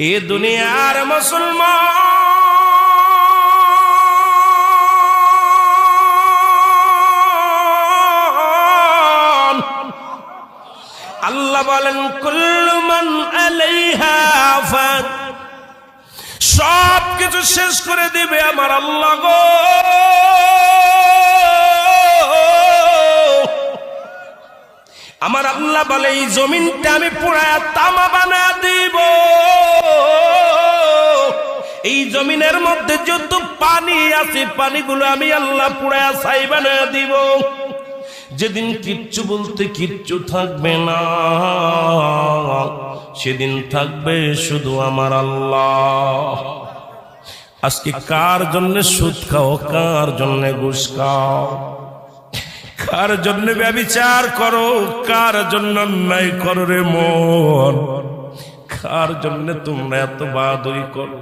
এ দুনিয়ার মুসলমান আল্লাহ বলেন কুল্লু মান আলাইহা ফান, সব কিছু শেষ করে দিবে আমার আল্লাহ গো। আমার আল্লাহ বলে এই জমিনটা আমি পুরায়া তামা বানা দিব। এই জমিনের মধ্যে যত পানি আছে পানিগুলো আমি আল্লাহ পুরায়া ছাই বানা দিব। যেদিন কিচ্ছু বলতে কিচ্ছু থাকবে না, সেদিন থাকবে শুধু আমার আল্লাহ। আজকে কার জন্য সুদ খাও, কার জন্য ঘুষ খাও, কার জন্য ব্যভিচার করো, কার জন্য অন্যায় করো রে মন, কার জন্য তোমরা এত বাহাদুরি করো।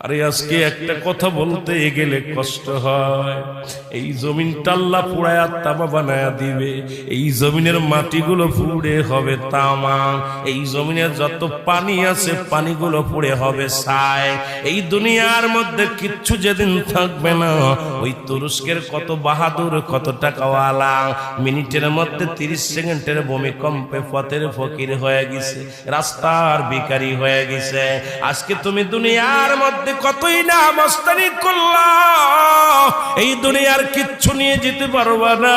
আরে আজকে একটা কথা বলতে গেলে কষ্ট হয়। এই জমিনটা আল্লাহ পুরায়া তামা বানায়া দিবে। এই জমিনের মাটিগুলো পুড়ে হবে তামা। এই জমিনের যত পানি আছে পানিগুলো পুড়ে হবে ছাই। এই দুনিয়ার মধ্যে কিচ্ছু যেদিন থাকবে না, ওই তুরস্কের কত বাহাদুর, কত টাকাওয়ালা মিনিটের মধ্যে 30 সেকেন্ডের ভূমিকম্পে পথের ফকির হয়ে গেছে, রাস্তার ভিখারি হয়ে গেছে। আজকে তুমি দুনিয়ার মধ্যে কতই না মস্তানি করলা, এই দুনিয়ার কিচ্ছু নিয়ে যেতে পারবা না।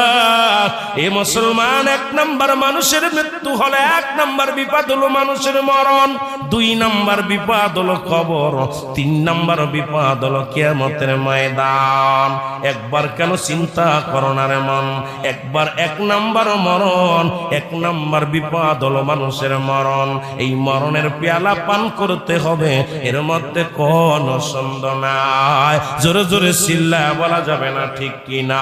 এ মুসলমান, 1 নাম্বার মানুষের মৃত্যু হলে 1 নাম্বার বিপদ হলো মানুষের মরণ, 2 নাম্বার বিপদ হলো কবর, 3 নাম্বার বিপদ হলো কিয়ামতের ময়দান। একবার কেন চিন্তা করো না রে মন, একবার 1 নাম্বার মরণ, 1 নাম্বার বিপদ হলো মানুষের মরণ। এই মরণের পেয়ালা পান করতে হবে, এর মধ্যে কোন সন্দেহ নাই। জোরে জোরে চিল্লায় বলা যাবে না, ঠিক কি না?